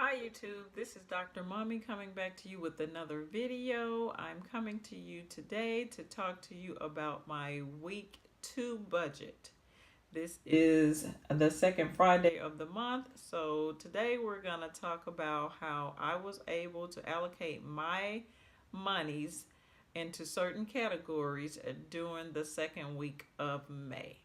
Hi YouTube, this is Dr. Mommy coming back to you with another video. I'm coming to you today to talk to you about my week 2 budget. This is the second Friday of the month, so today we're going to talk about how I was able to allocate my monies into certain categories during the second week of May.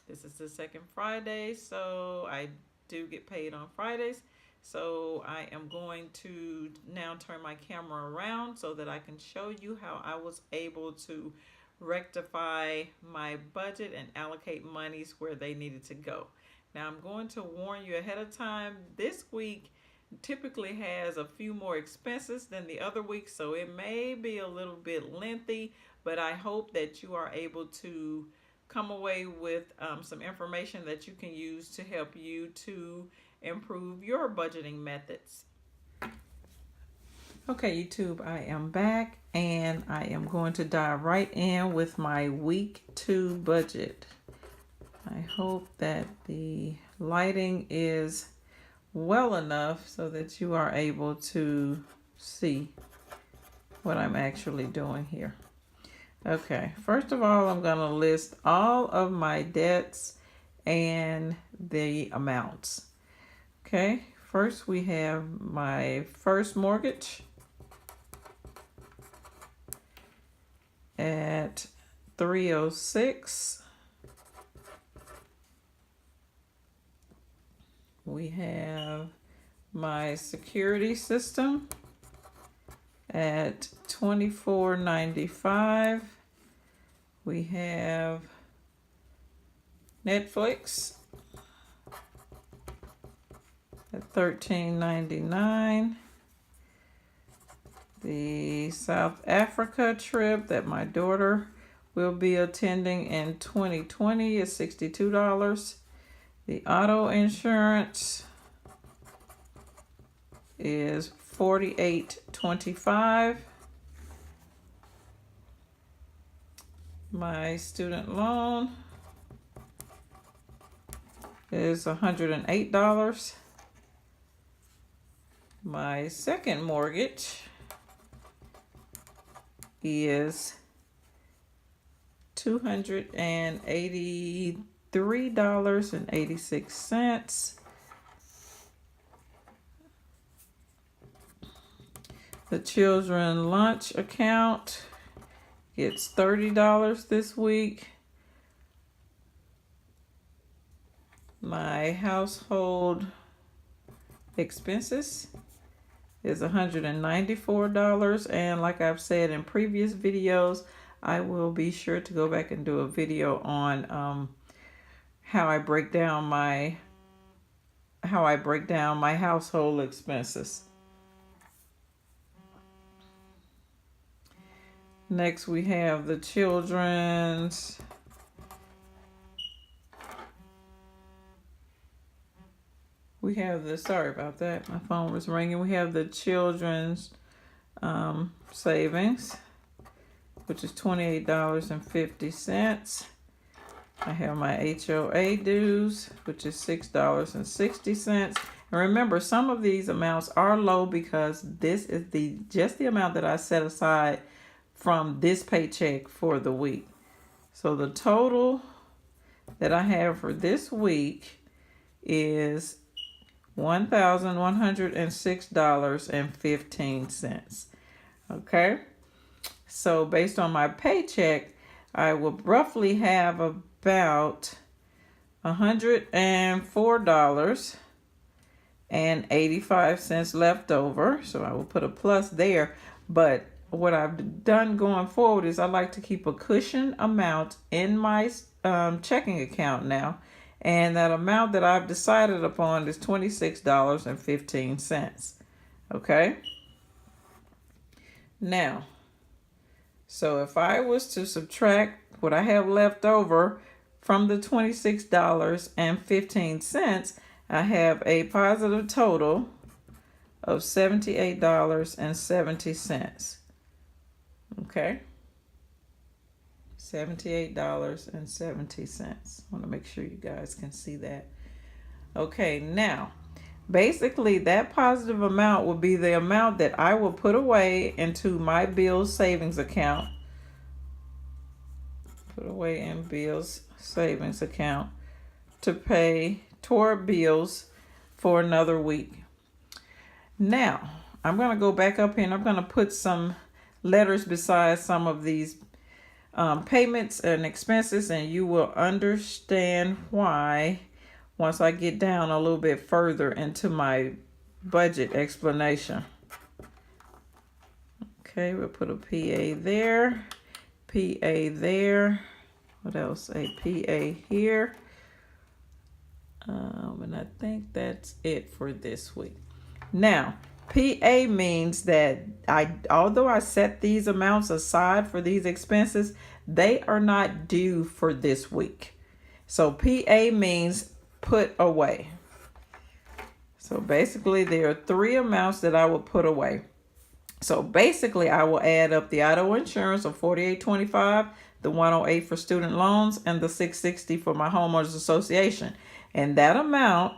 This is the second Friday, so I do get paid on Fridays. So I am going to now turn my camera around so that I can show you how I was able to rectify my budget and allocate monies where they needed to go. Now I'm going to warn you ahead of time, this week typically has a few more expenses than the other week, so it may be a little bit lengthy, but I hope that you are able to come away with some information that you can use to help you to improve your budgeting methods. Okay, YouTube, I am back and I am going to dive right in with my week 2 budget. I hope that the lighting is well enough so that you are able to see what I'm actually doing here. Okay, first of all, I'm going to list all of my debts and the amounts. Okay, first we have my first mortgage at $306. We have my security system at $24.95. We have Netflix at $13.99. The South Africa trip that my daughter will be attending in 2020 is $62. The auto insurance is $48.25. My student loan is $108. My second mortgage is $283.86. The children lunch account gets $30 this week. My household expenses is $194, and like I've said in previous videos, I will be sure to go back and do a video on how I break down my household expenses. Next we have the children's sorry about that, my phone was ringing. We have the children's savings, which is $28.50. I have my HOA dues, which is $6.60. And remember, some of these amounts are low because this is just the amount that I set aside from this paycheck for the week. So the total that I have for this week is $1,106.15. Okay, so based on my paycheck, I will roughly have about $104.85 left over. So I will put a plus there. But what I've done going forward is I like to keep a cushion amount in my checking account now. And that amount that I've decided upon is $26.15. Okay. Now, so if I was to subtract what I have left over from the $26.15, I have a positive total of $78.70. Okay. $78.70. I want to make sure you guys can see that. Okay, now basically that positive amount will be the amount that I will put away into my bills savings account. Put away in bills savings account to pay toward bills for another week. Now, I'm going to go back up here and I'm going to put some letters beside some of these payments and expenses, and you will understand why once I get down a little bit further into my budget explanation. Okay, we'll put a PA there, PA there. What else? A PA here. And I think that's it for this week. Now, PA means that although I set these amounts aside for these expenses, they are not due for this week. So PA means put away. So basically there are 3 amounts that I will put away. So basically I will add up the auto insurance of $48.25, the $108 for student loans, and the $660 for my homeowners association. And that amount,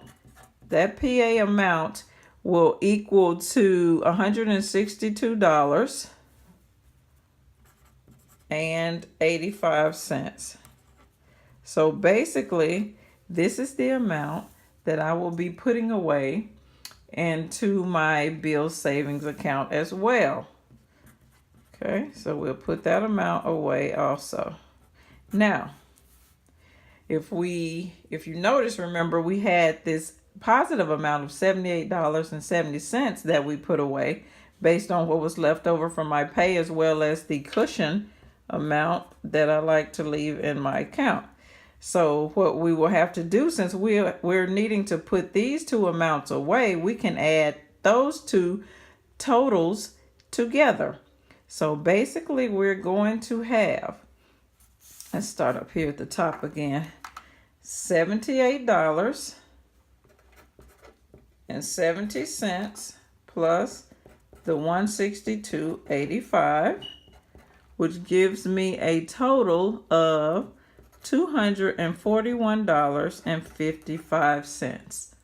that PA amount, will equal to $162.85. So basically, this is the amount that I will be putting away into my bill savings account as well. Okay, so we'll put that amount away also. Now, if you notice, remember we had this positive amount of $78.70 that we put away based on what was left over from my pay, as well as the cushion amount that I like to leave in my account. So what we will have to do, since we're needing to put these 2 amounts away, we can add those 2 totals together. So basically we're going to have, let's start up here at the top again, $78.70 plus the $162.85, which gives me a total of $241.55.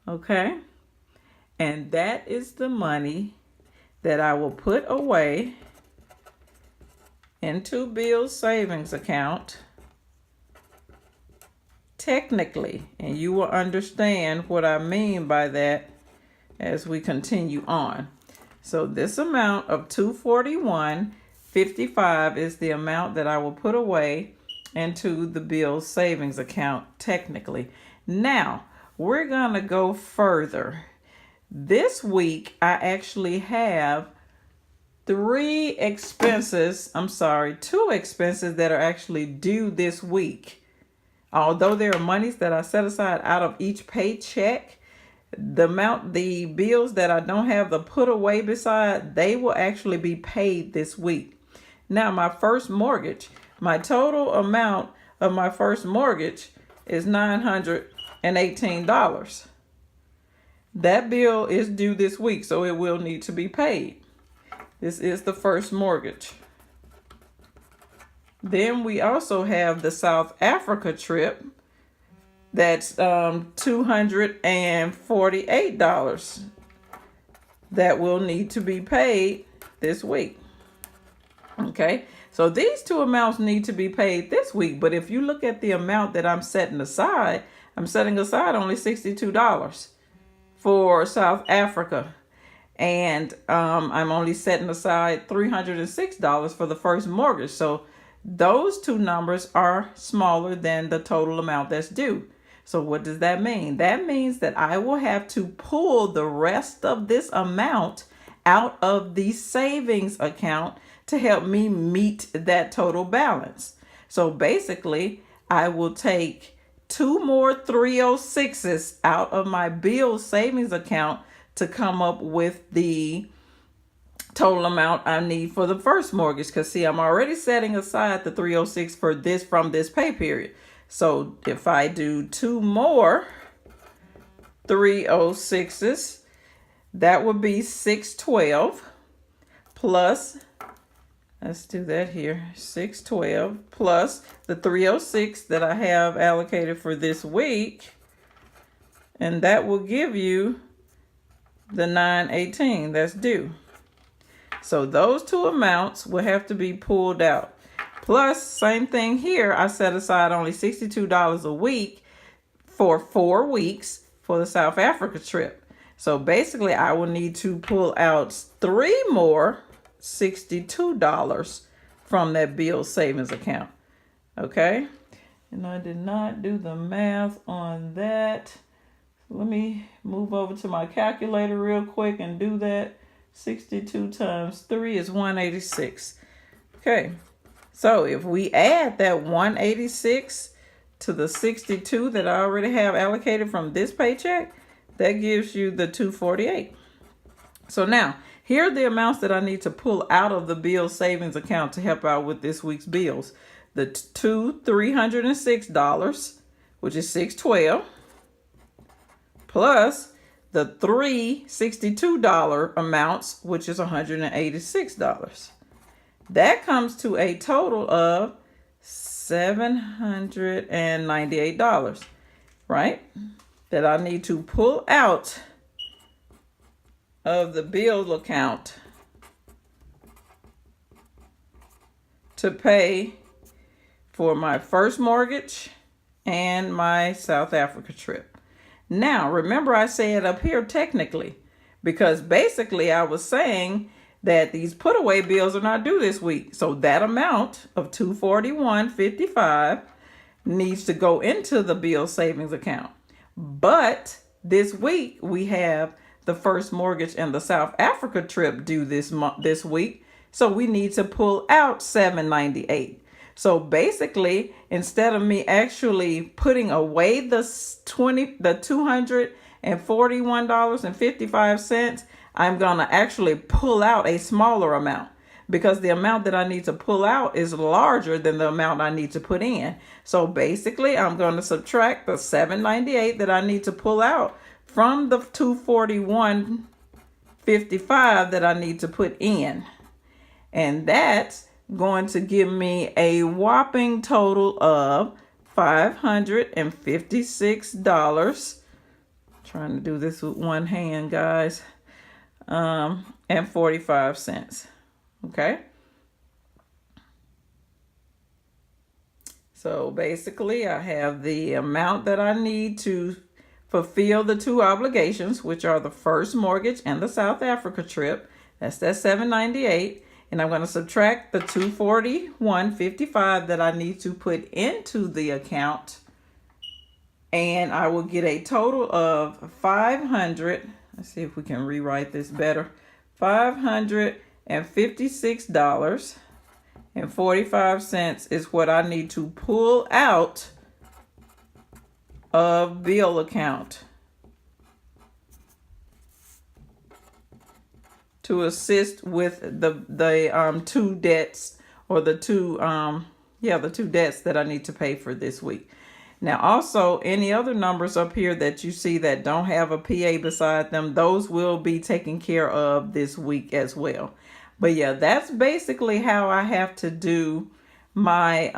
Okay? And that is the money that I will put away into Bill's savings account technically, and you will understand what I mean by that as we continue on. So this amount of $241.55 is the amount that I will put away into the Bill's savings account technically. Now, we're going to go further. This week, I actually have 2 expenses that are actually due this week. Although there are monies that I set aside out of each paycheck, the bills that I don't have the put away beside, they will actually be paid this week. Now, my first mortgage, my total amount of my first mortgage is $918. That bill is due this week, so it will need to be paid. This is the first mortgage. Then we also have the South Africa trip. That's $248 that will need to be paid this week. Okay, so these 2 amounts need to be paid this week. But if you look at the amount that I'm setting aside, I'm setting aside only $62 for South Africa. And I'm only setting aside $306 for the first mortgage. So those 2 numbers are smaller than the total amount that's due. So what does that mean? That means that I will have to pull the rest of this amount out of the savings account to help me meet that total balance. So basically, I will take 2 more 306s out of my bill savings account to come up with the total amount I need for the first mortgage. Because see, I'm already setting aside the 306 for this from this pay period. So if I do 2 more 306s, that would be 612 plus, let's do that here, 612 plus the 306 that I have allocated for this week and that will give you the $9.18 that's due. So those two amounts will have to be pulled out. Plus, same thing here, I set aside only $62 a week for 4 weeks for the South Africa trip. So basically, I will need to pull out 3 more $62 from that bill savings account. Okay? And I did not do the math on that. Let me move over to my calculator real quick and do that. 62 times 3 is 186. Okay, so if we add that 186 to the 62 that I already have allocated from this paycheck, that gives you the 248. So now, here are the amounts that I need to pull out of the bill savings account to help out with this week's bills. The $306, which is $612, plus the $362 amounts, which is $186. That comes to a total of $798, right? That I need to pull out of the bill account to pay for my first mortgage and my South Africa trip. Now, remember I said up here technically, because basically I was saying that these put away bills are not due this week. So that amount of $241.55 needs to go into the bill savings account. But this week we have the first mortgage and the South Africa trip due this week. So we need to pull out $798. So basically, instead of me actually putting away the $241.55, I'm gonna actually pull out a smaller amount, because the amount that I need to pull out is larger than the amount I need to put in. So basically, I'm gonna subtract the $798 that I need to pull out from the $241.55 that I need to put in. And that's going to give me a whopping total of $556. Trying to do this with one hand, guys. And 45 cents. Okay. So basically, I have the amount that I need to fulfill the two obligations, which are the first mortgage and the South Africa trip. That's that $798. And I'm going to subtract the $241.55 that I need to put into the account. And I will get a total of $500. Let's see if we can rewrite this better. $556.45 is what I need to pull out of bill account to assist with the two debts, or the two debts that I need to pay for this week. Now, also, any other numbers up here that you see that don't have a PA beside them, those will be taken care of this week as well. But yeah, that's basically how I have to do my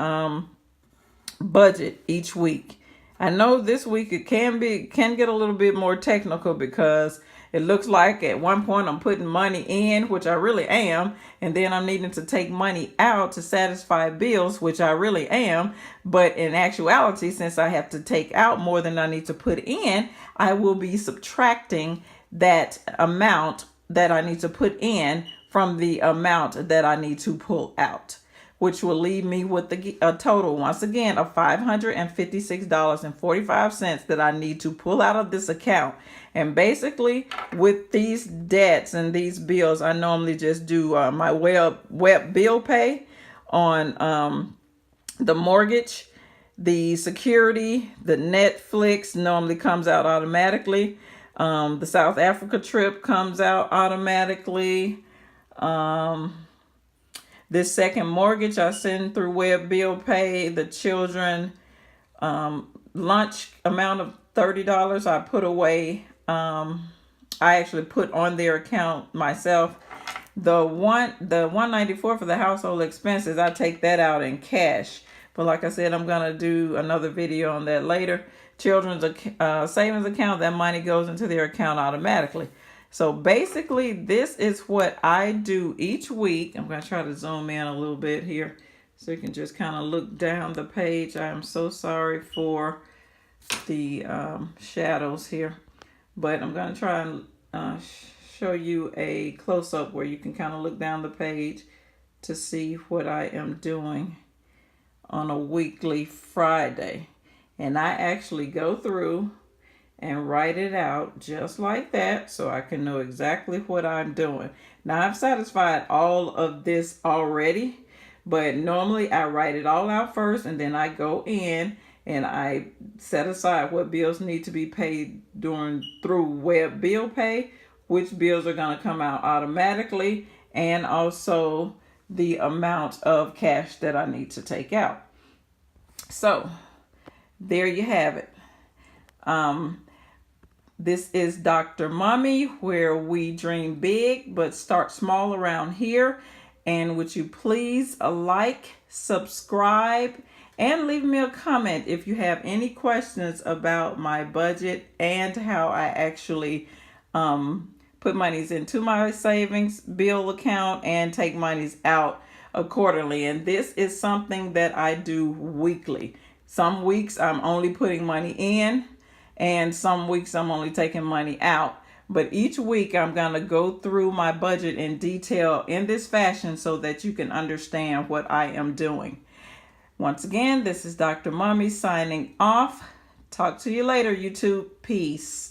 budget each week. I know this week it can get a little bit more technical, because it looks like at one point I'm putting money in, which I really am, and then I'm needing to take money out to satisfy bills, which I really am. But in actuality, since I have to take out more than I need to put in, I will be subtracting that amount that I need to put in from the amount that I need to pull out, which will leave me with a total, once again, of $556.45 that I need to pull out of this account. And basically, with these debts and these bills, I normally just do my web bill pay on the mortgage, the security, the Netflix normally comes out automatically. The South Africa trip comes out automatically. This second mortgage I send through web bill pay. The children lunch amount of $30 I put away. I actually put on their account myself. The $194 for the household expenses, I take that out in cash. But like I said, I'm gonna do another video on that later children's savings account, that money goes into their account automatically. So basically, this is what I do each week. I'm going to try to zoom in a little bit here so you can just kind of look down the page. I am so sorry for the shadows here, but I'm going to try and show you a close-up where you can kind of look down the page to see what I am doing on a weekly Friday. And I actually go through and write it out just like that so I can know exactly what I'm doing. Now, I've satisfied all of this already, but normally I write it all out first, and then I go in and I set aside what bills need to be paid through web bill pay, which bills are going to come out automatically, and also the amount of cash that I need to take out. So there you have it. This is Dr. Mommy, where we dream big but start small around here. And would you please like, subscribe, and leave me a comment if you have any questions about my budget and how I actually put monies into my savings bill account and take monies out accordingly. And this is something that I do weekly. Some weeks I'm only putting money in, and some weeks I'm only taking money out. But each week I'm going to go through my budget in detail in this fashion so that you can understand what I am doing. Once again, this is Dr. Mommy signing off. Talk to you later, YouTube. Peace.